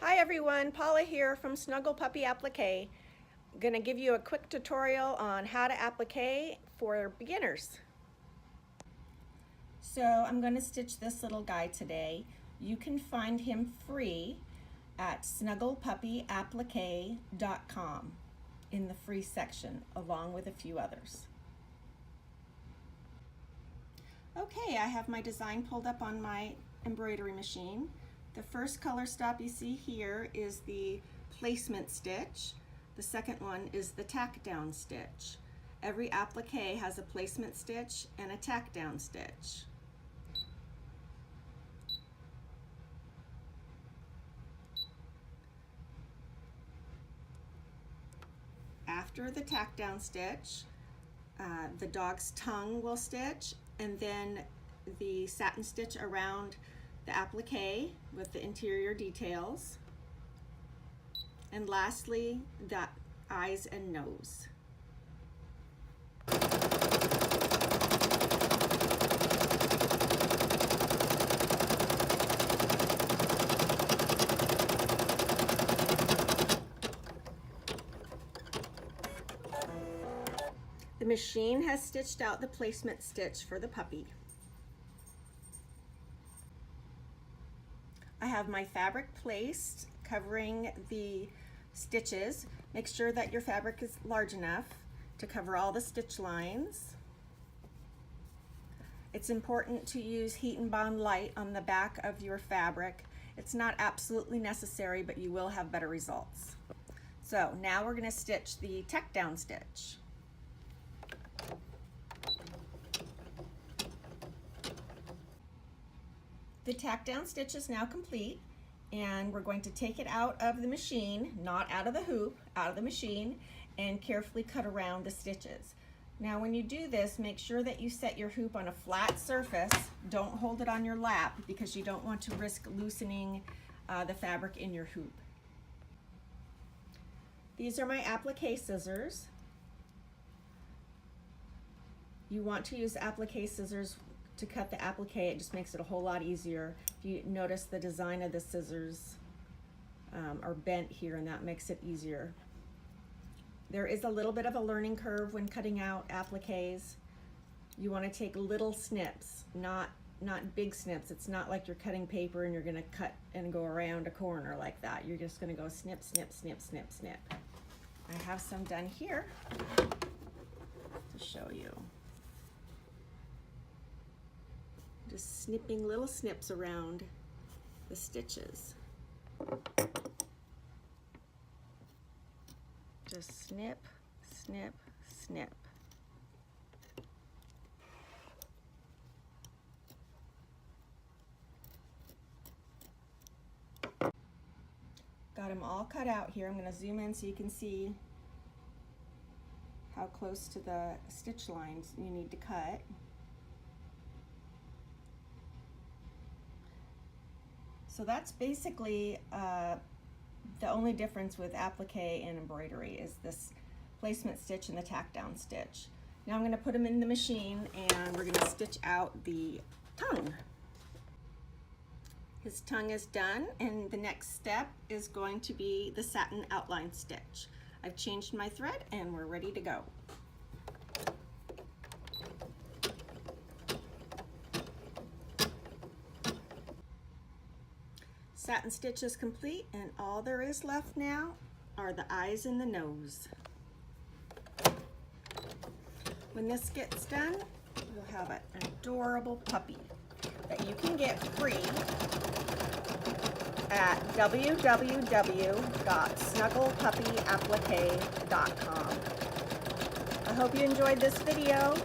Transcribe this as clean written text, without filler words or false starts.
Hi everyone, Paula here from Snuggle Puppy Applique. I'm going to give you a quick tutorial on how to applique for beginners. So I'm going to stitch this little guy today. You can find him free at snugglepuppyapplique.com in the free section, along with a few others. Okay, I have my design pulled up on my embroidery machine. The first color stop you see here is the placement stitch. The second one is the tack down stitch. Every applique has a placement stitch and a tack down stitch. After the tack down stitch, the dog's tongue will stitch, and then the satin stitch around the applique with the interior details, and lastly the eyes and nose. The machine has stitched out the placement stitch for the puppy. I have my fabric placed, covering the stitches. Make sure that your fabric is large enough to cover all the stitch lines. It's important to use Heat and Bond Light on the back of your fabric. It's not absolutely necessary, but you will have better results. So now we're going to stitch the tack down stitch. The tack down stitch is now complete, and we're going to take it out of the machine, not out of the hoop, out of the machine, and carefully cut around the stitches. Now when you do this, make sure that you set your hoop on a flat surface. Don't hold it on your lap because you don't want to risk loosening the fabric in your hoop. These are my applique scissors. You want to use applique scissors to cut the applique. It just makes it a whole lot easier. If you notice, the design of the scissors are bent here, and that makes it easier. There is a little bit of a learning curve when cutting out appliques. You want to take little snips, not big snips. It's not like you're cutting paper and you're going to cut and go around a corner like that. You're just going to go snip, snip, snip, snip, snip. I have some done here to show you. Just snipping little snips around the stitches. Just snip, snip, snip. Got them all cut out here. I'm going to zoom in so you can see how close to the stitch lines you need to cut. So that's basically the only difference with applique and embroidery is this placement stitch and the tack down stitch. Now I'm going to put them in the machine, and we're going to stitch out the tongue. His tongue is done, and the next step is going to be the satin outline stitch. I've changed my thread and we're ready to go. Satin stitch is complete, and all there is left now are the eyes and the nose. When this gets done, you'll have an adorable puppy that you can get free at www.snugglepuppyapplique.com. I hope you enjoyed this video.